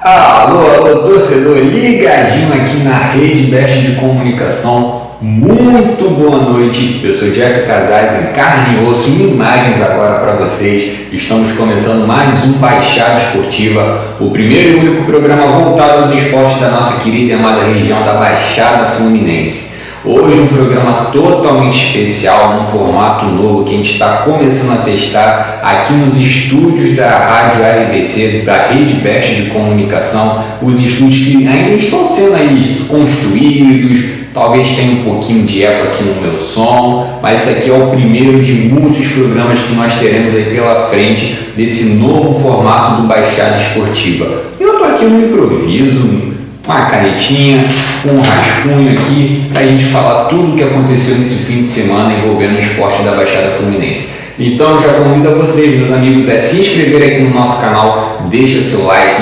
Alô, torcedor, ligadinho aqui na Rede Best de Comunicação. Muito boa noite, eu sou Jeff Casais, em carne e osso, em imagens agora para vocês. Estamos começando mais um Baixada Esportiva, o primeiro e único programa voltado aos esportes da nossa querida e amada região da Baixada Fluminense. Hoje um programa totalmente especial, num formato novo que a gente está começando a testar aqui nos estúdios da Rádio RBC, da Rede Best de Comunicação, os estúdios que ainda estão sendo aí construídos, talvez tenha um pouquinho de eco aqui no meu som, mas esse aqui é o primeiro de muitos programas que nós teremos aí pela frente desse novo formato do Baixada Esportiva. Eu estou aqui no improviso, uma canetinha, um rascunho aqui para a gente falar tudo o que aconteceu nesse fim de semana envolvendo o esporte da Baixada Fluminense. Então eu já convido a vocês, meus amigos, a se inscrever aqui no nosso canal, deixa seu like,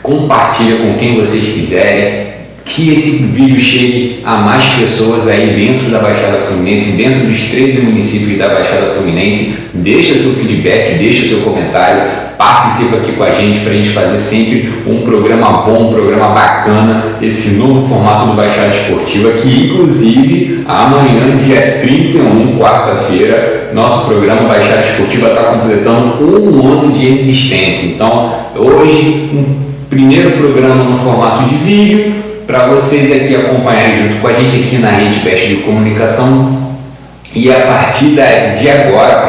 compartilha com quem vocês quiserem, que esse vídeo chegue a mais pessoas aí dentro da Baixada Fluminense, dentro dos 13 municípios da Baixada Fluminense. Deixa seu feedback, deixa seu comentário, participa aqui com a gente para a gente fazer sempre um programa bom, um programa bacana, esse novo formato do Baixada Esportiva, que inclusive amanhã, dia 31, quarta-feira, nosso programa Baixada Esportiva está completando um ano de existência. Então, hoje, um primeiro programa no formato de vídeo, para vocês aqui acompanharem junto com a gente aqui na Rede Best de Comunicação. E a partir de agora, a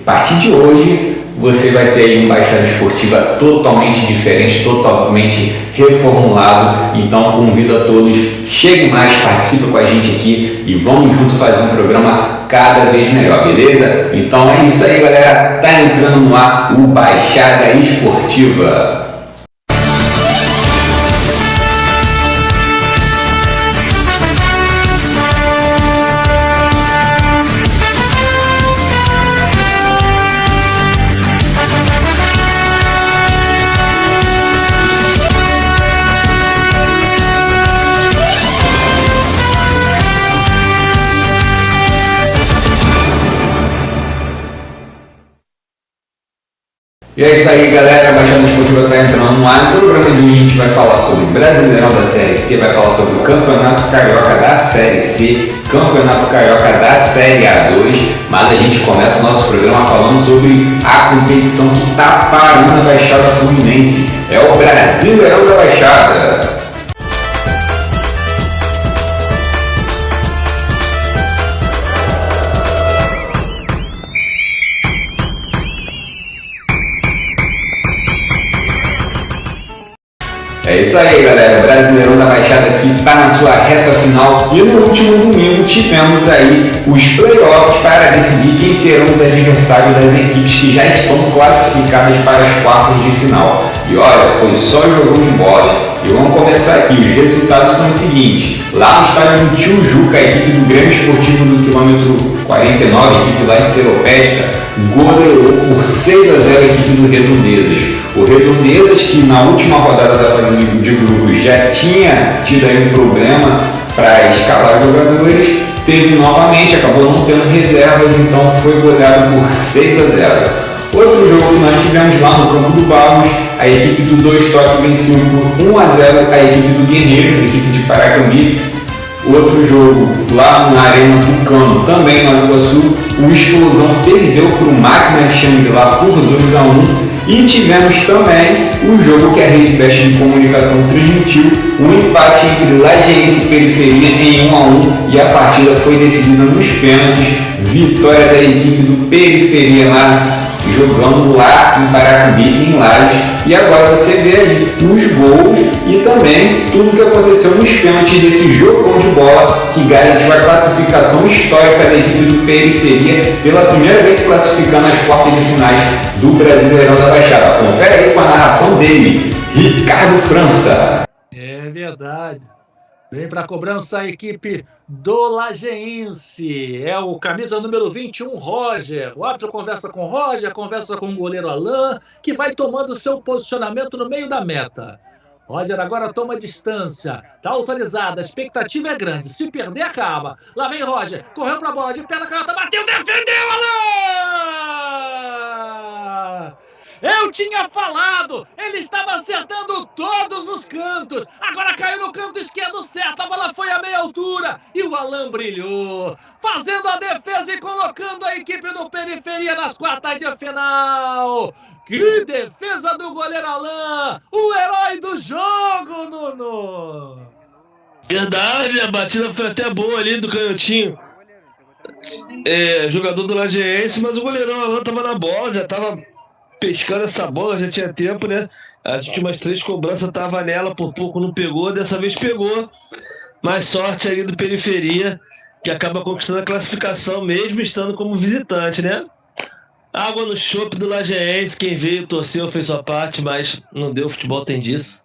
partir de hoje, você vai ter aí uma Baixada Esportiva totalmente diferente, totalmente reformulado. Então convido a todos, cheguem mais, participem com a gente aqui e vamos junto fazer um programa cada vez melhor, beleza? Então é isso aí, galera, tá entrando no ar o Baixada Esportiva. E é isso aí, galera, a Baixada Esportiva está entrando no ar. No programa de hoje a gente vai falar sobre o Brasileirão da Série C, vai falar sobre o Campeonato Carioca da Série C, Campeonato Carioca da Série A2, mas a gente começa o nosso programa falando sobre a competição que está parando a Baixada Fluminense. É o Brasileirão da Baixada. É isso aí, galera, o Brasileirão da Baixada aqui está na sua reta final e no último domingo tivemos aí os playoffs para decidir quem serão os adversários das equipes que já estão classificadas para as quartas de final. E olha, foi só jogão de bola. E vamos começar aqui, os resultados são os seguintes: lá no estádio do Tijuca, a equipe do Grêmio Esportivo do quilômetro 49, a equipe lá de Seropédica, goleou por 6-0 a equipe do Redondezas. O Redondezas, que na última rodada da fase de grupos já tinha tido aí um problema para escalar jogadores, teve novamente, acabou não tendo reservas, então foi goleado por 6-0. Outro jogo que nós tivemos lá no campo do Barros, a equipe do Dois Toques venceu por 1-0 a equipe do Guerreiro, a equipe de Paracambi. Outro jogo lá na Arena Tucano, também no Iguaçu, o Explosão perdeu para o Máquina de Xangri-Lá por 2-1. E tivemos também o jogo que a Rede Best de Comunicação transmitiu, um empate entre Lajeense e Periferia em 1-1, e a partida foi decidida nos pênaltis, vitória da equipe do Periferia lá, jogando lá em Paracambi, em Lajes. E agora você vê aí os gols e também tudo que aconteceu nos pênaltis desse jogão de bola que garantiu a classificação histórica da equipe do Periferia, pela primeira vez se classificando às quartas de finais do Brasileirão da Baixada. Confere aí com a narração dele, Ricardo França. É verdade. Vem para a cobrança a equipe do Lajeense. É o camisa número 21, Roger. O árbitro conversa com o Roger, conversa com o goleiro Alain, que vai tomando seu posicionamento no meio da meta. Roger agora toma distância. Está autorizado, a expectativa é grande. Se perder, acaba. Lá vem Roger. Correu para a bola, de perna canhota, bateu, defendeu, Alain! Eu tinha falado! Ele estava acertando todos os cantos! Agora caiu no canto esquerdo certo, a bola foi a meia altura e o Alan brilhou, fazendo a defesa e colocando a equipe do Periferia nas quartas de final! Que defesa do goleiro Alan! O herói do jogo, Nuno! Verdade, a batida foi até boa ali do canhotinho. Jogador do Lajeense, mas o goleirão Alan tava na bola, já tava pescando essa bola, já tinha tempo, né? As últimas 3 cobranças tava nela, por pouco não pegou, dessa vez pegou. Mas sorte aí do Periferia, que acaba conquistando a classificação mesmo estando como visitante, né? Água no chope do Lajeense, quem veio, torceu, fez sua parte, mas não deu, futebol tem disso.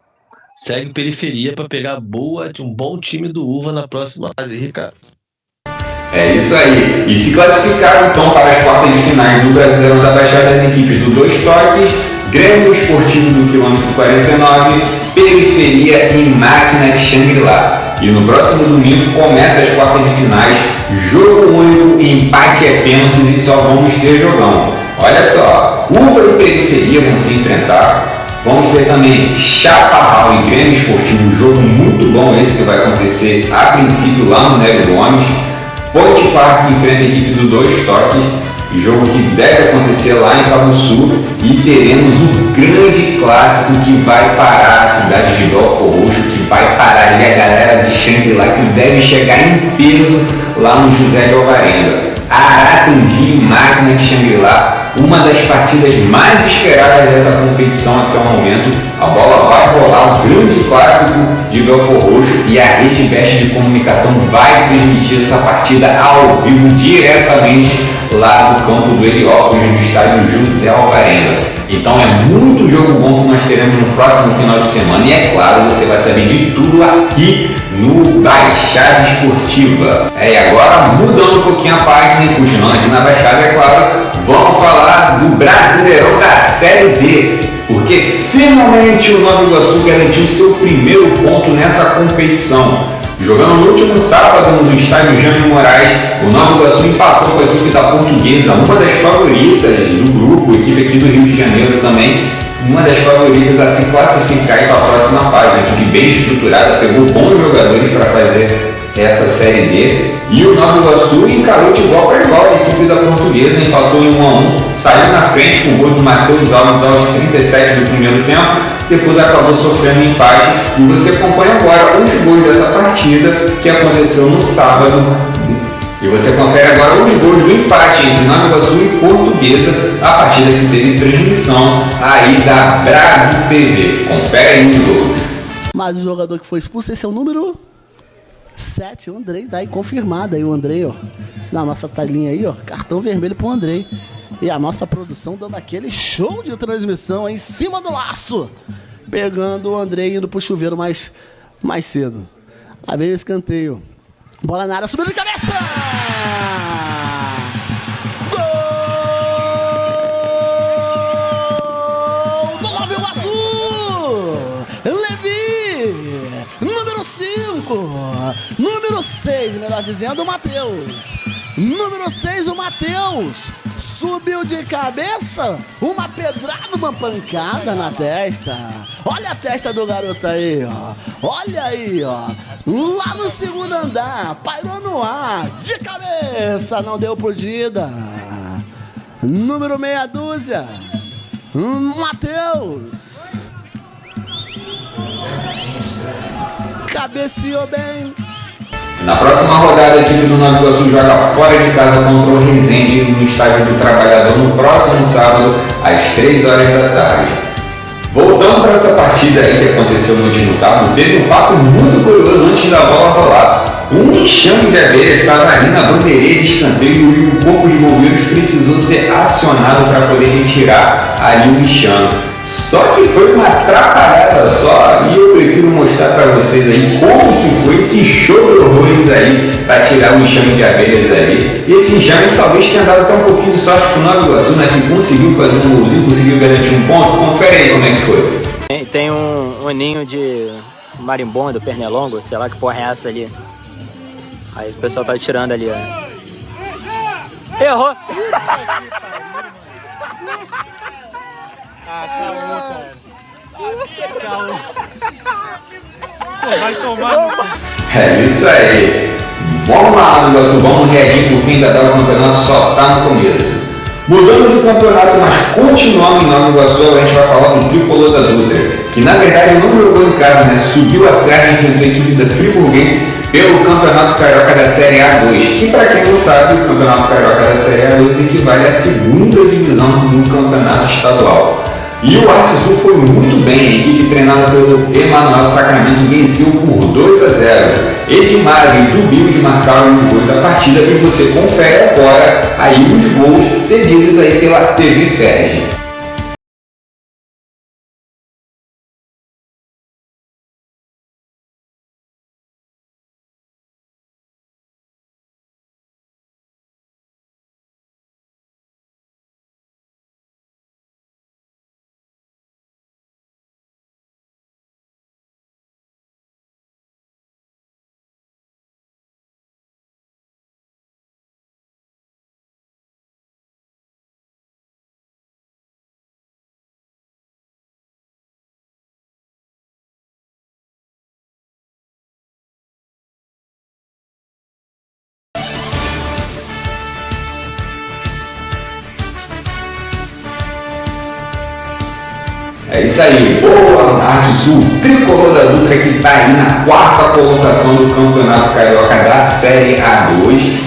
Segue Periferia para pegar um bom time do Uva na próxima fase, Ricardo. É isso aí. E se classificaram então para as quartas de finais do Brasileirão da Baixada as equipes do Dois Toques, Grêmio Esportivo do quilômetro 49, Periferia e Máquina de Xangri-Lá. E no próximo domingo começa as quartas de finais, jogo único, empate é pênaltis e só vamos ter jogão. Olha só, Uva e Periferia vão se enfrentar. Vamos ter também Chaparral e Grêmio Esportivo, um jogo muito bom esse que vai acontecer a princípio lá no Nélio Gomes. Ponte Parque enfrenta a equipe do Dois Toques, jogo que deve acontecer lá em Cabo Sul, e teremos o grande clássico que vai parar a cidade de Belfort Roxo, que vai parar ali a galera de Xangri-Lá, que deve chegar em peso lá no José de Alvarenga. Aratangi e Máquina de Xangri-Lá, uma das partidas mais esperadas dessa competição até o momento. A bola vai rolar, o grande clássico de Belfort Roxo, e a Rede Best de Comunicação vai transmitir essa partida ao vivo, diretamente lá do campo do Heliópolis, no estádio José Alvarenga. Então é muito jogo bom que nós teremos no próximo final de semana, e é claro, você vai saber de tudo aqui no Baixada Esportiva. E agora, mudando um pouquinho a página e continuando aqui na Baixada, é claro, vamos falar do Brasileirão da Série D, porque finalmente o Nova Iguaçu garantiu seu primeiro ponto nessa competição. Jogando no último sábado no estádio Jânio Moraes, o Nova Iguaçu empatou com a equipe da Portuguesa, uma das favoritas do grupo, equipe aqui do Rio de Janeiro também, uma das favoritas a se classificar para a próxima fase. Uma equipe bem estruturada, pegou bons jogadores para fazer essa Série D, e o Nova Iguaçu encarou de igual para igual a equipe da Portuguesa, empatou em 1-1, saiu na frente com o gol do Matheus Alves aos 37 do primeiro tempo, depois acabou sofrendo empate, e você acompanha agora os gols dessa partida que aconteceu no sábado, e você confere agora os gols do empate entre Nova Iguaçu e Portuguesa, a partida que teve transmissão aí da Bravo TV. Confere aí os gols. Mas o jogador que foi expulso, esse é o número 7, o Andrei, daí confirmado aí o Andrei, ó, na nossa telinha aí, ó, cartão vermelho pro Andrei. E a nossa produção dando aquele show de transmissão em cima do laço, pegando o Andrei indo pro chuveiro mais cedo. Aí vem o escanteio, bola na área, subindo de cabeça! Gol do Nova Iguaçu! Levi! Número 5, número 6, melhor dizendo, o Matheus. Número 6, o Matheus. Subiu de cabeça, uma pedrada, uma pancada na testa. Olha a testa do garoto aí, ó. Olha aí, ó. Lá no segundo andar, pairou no ar, de cabeça, não deu pro Dida. Número meia dúzia, Matheus. Cabeceou bem. Na próxima rodada, a equipe do Nova Iguaçu joga fora de casa contra o Resende no Estádio do Trabalhador no próximo sábado, às 3 horas da tarde. Voltando para essa partida aí que aconteceu no último sábado, teve um fato muito curioso antes da bola rolar. Um enxame de abelhas estava ali na bandeirinha de escanteio e o corpo de bombeiros precisou ser acionado para poder retirar ali o enxame. Só que foi uma atrapalhada só, e eu prefiro mostrar para vocês aí como que foi esse show de horrores aí para tirar o enxame de abelhas ali. E esse enxame talvez tenha dado até um pouquinho de sorte pro Nova Iguaçu, né, que conseguiu fazer um golzinho, conseguiu garantir um ponto. Confere aí como é que foi. Tem um ninho de marimbondo, pernilongo, sei lá que porra é essa ali. Aí o pessoal tá tirando ali, ó. Errou! Vai tomar. É isso aí. Vamos lá, Nova Iguaçu, vamos reagir porque ainda dá o campeonato, só tá no começo. Mudando de campeonato, mas continuando em Nova Iguaçu, agora a gente vai falar do Tricolor da Dutra, que na verdade não jogou em casa, né? Subiu a serra e enfrentou a equipe da Friburguense pelo Campeonato Carioca da Série A2, que para quem não sabe, o Campeonato Carioca da Série A2 equivale à segunda divisão do Campeonato Estadual. E o Arte Sul foi muito bem, a equipe treinada pelo Emanuel Sacramento venceu por 2-0. Edmar e Dubilde marcaram os gols da partida e você confere agora aí os gols cedidos aí pela TV Ferg. É isso aí, boa Arte Sul, Tricolor da Dutra que está aí na quarta colocação do Campeonato Carioca da Série A2,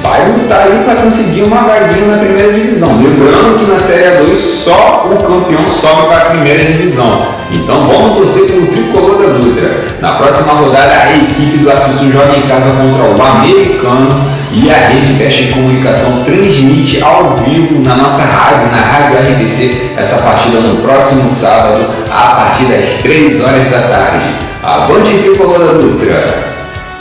vai lutar aí para conseguir uma vaguinha na primeira divisão. Lembrando que na Série A2 só o campeão sobe para a primeira divisão. Então vamos torcer pelo Tricolor da Dutra. Na próxima rodada a equipe do Arte Sul joga em casa contra o Americano e a Rede Veste Comunicação transmite ao vivo na nossa rádio, na Rádio RDC, essa partida no próximo sábado a partir das 3 horas da tarde. Avante Tricolor da Dutra!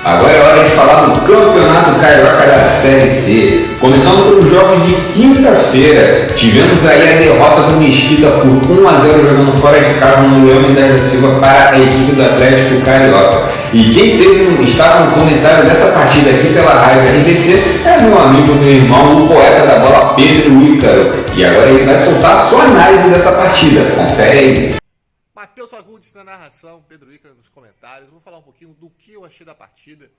Agora é hora de falar do Campeonato Carioca da Série C. Começando pelos jogos de quinta-feira, tivemos aí a derrota do Mesquita por 1-0 jogando fora de casa no Leão Mendes da Silva para a equipe do Atlético Carioca. E quem estava no comentário dessa partida aqui pela Rádio RDC é meu amigo, meu irmão, o poeta da bola Pedro Ícaro. E agora ele vai soltar a sua análise dessa partida. Confere aí. Matheus Fagundes na narração, Pedro Ícaro nos comentários. Vou falar um pouquinho do que eu achei da partida.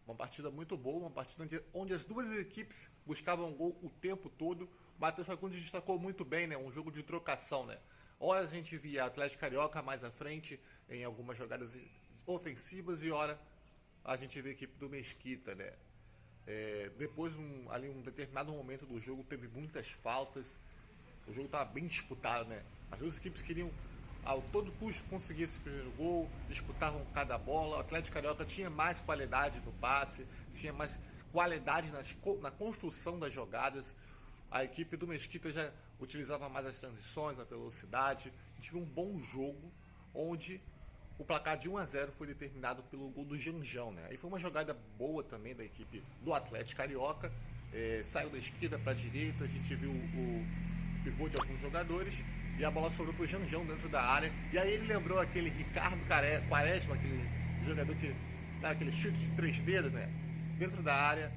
Uma partida muito boa, uma partida onde as duas equipes buscavam gol o tempo todo. O Matheus Fagundes destacou muito bem, né? Um jogo de trocação, né? Ora a gente via Atlético Carioca mais à frente em algumas jogadas ofensivas e ora a gente vê a equipe do Mesquita, né? Depois, ali um determinado momento do jogo, teve muitas faltas. O jogo estava bem disputado, né? As duas equipes queriam ao todo custo conseguir esse primeiro gol, disputavam cada bola. O Atlético Carioca tinha mais qualidade no passe, tinha mais qualidade na construção das jogadas. A equipe do Mesquita já utilizava mais as transições, a velocidade. A gente viu um bom jogo, onde o placar de 1-0 foi determinado pelo gol do Janjão, né? Aí foi uma jogada boa também da equipe do Atlético Carioca. Saiu da esquerda para a direita, a gente viu o pivô de alguns jogadores e a bola sobrou pro Janjão dentro da área. E aí ele lembrou aquele Ricardo Quaresma, aquele jogador que dá aquele chute de 3 dedos, né? Dentro da área,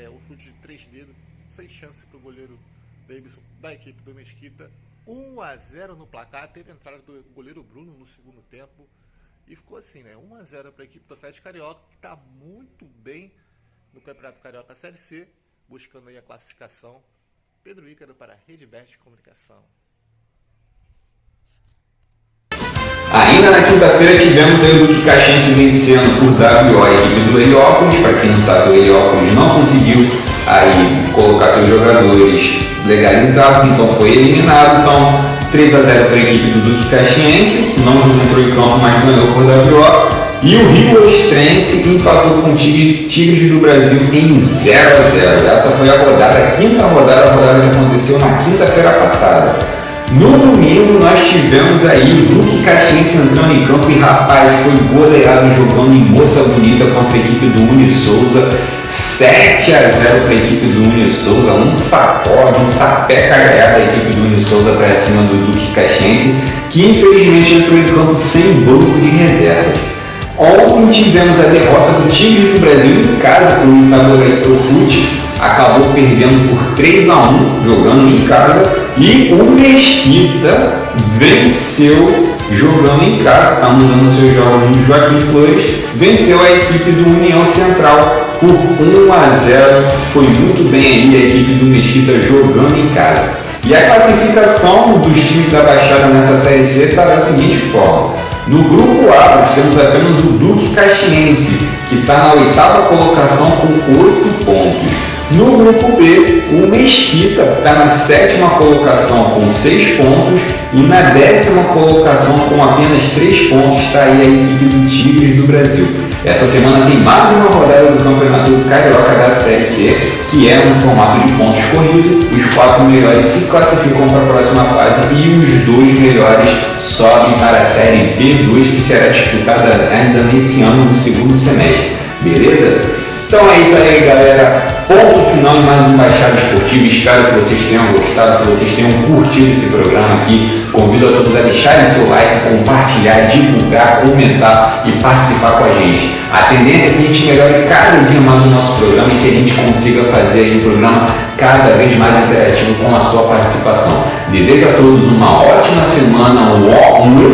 o chute de 3 dedos, sem chance pro goleiro Davidson da equipe do Mesquita. 1-0 no placar, teve a entrada do goleiro Bruno no segundo tempo. E ficou assim, né? 1-0 para a equipe do Atlético Carioca, que está muito bem no Campeonato Carioca Série C, buscando aí a classificação. Pedro Ícaro para a Rede Veste Comunicação. Ainda na quinta-feira tivemos aí o Duque Caxiense vencendo por WO a equipe do Heliópolis. Para quem não sabe, o Heliópolis não conseguiu aí colocar seus jogadores legalizados, então foi eliminado. Então 3-0 para a equipe do Duque Caxiense, não entrou em campo, mas ganhou por WO. E o Rio Ostrense empatou com o Tigres do Brasil em 0-0. Essa foi a rodada, a quinta rodada, a rodada que aconteceu na quinta-feira passada. No domingo nós tivemos aí o Duque Caxiense entrando em campo e rapaz, foi goleado jogando em Moça Bonita contra a equipe do Uni Souza. 7-0 para a equipe do Uni Souza, um sacode, um sapé cagaiado da equipe do Uni Souza para cima do Duque Caxiense, que infelizmente entrou em campo sem banco de reservas. Ontem tivemos a derrota do Tigre do Brasil em casa com o Itaboraí Profute, acabou perdendo por 3-1 jogando em casa. E o Mesquita venceu jogando em casa, está mudando seus jogos no Joaquim Flores, venceu a equipe do União Central por 1-0, foi muito bem aí a equipe do Mesquita jogando em casa. E a classificação dos times da Baixada nessa Série C está da seguinte forma: no grupo A nós temos apenas o Duque Caxiense, que está na 8ª colocação com 8 pontos. No grupo B, o Mesquita está na 7ª colocação com 6 pontos e na 10ª colocação com apenas 3 pontos está aí a equipe do Tigres do Brasil. Essa semana tem mais uma rodada do Campeonato Carioca da Série C, que é no formato de pontos corridos. Os 4 melhores se classificam para a próxima fase e os 2 melhores sobem para a Série B2, que será disputada ainda nesse ano, no segundo semestre. Beleza? Então é isso aí, galera. Ponto final de mais um Baixada Esportiva. Espero que vocês tenham gostado, que vocês tenham curtido esse programa aqui. Convido a todos a deixarem seu like, compartilhar, divulgar, comentar e participar com a gente. A tendência é que a gente melhore cada dia mais o nosso programa e que a gente consiga fazer aí um programa cada vez mais interativo com a sua participação. Desejo a todos uma ótima semana, uma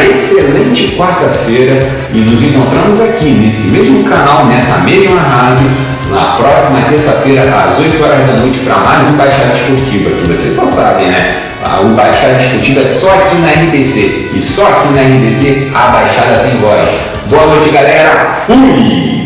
excelente quarta-feira e nos encontramos aqui nesse mesmo canal, nessa mesma rádio, na próxima terça-feira às 8 horas da noite para mais um Baixada Esportiva, que vocês só sabem, né? O Baixada Esportiva é só aqui na RBC e só aqui na RBC a Baixada tem voz. Boa noite, galera. Fui!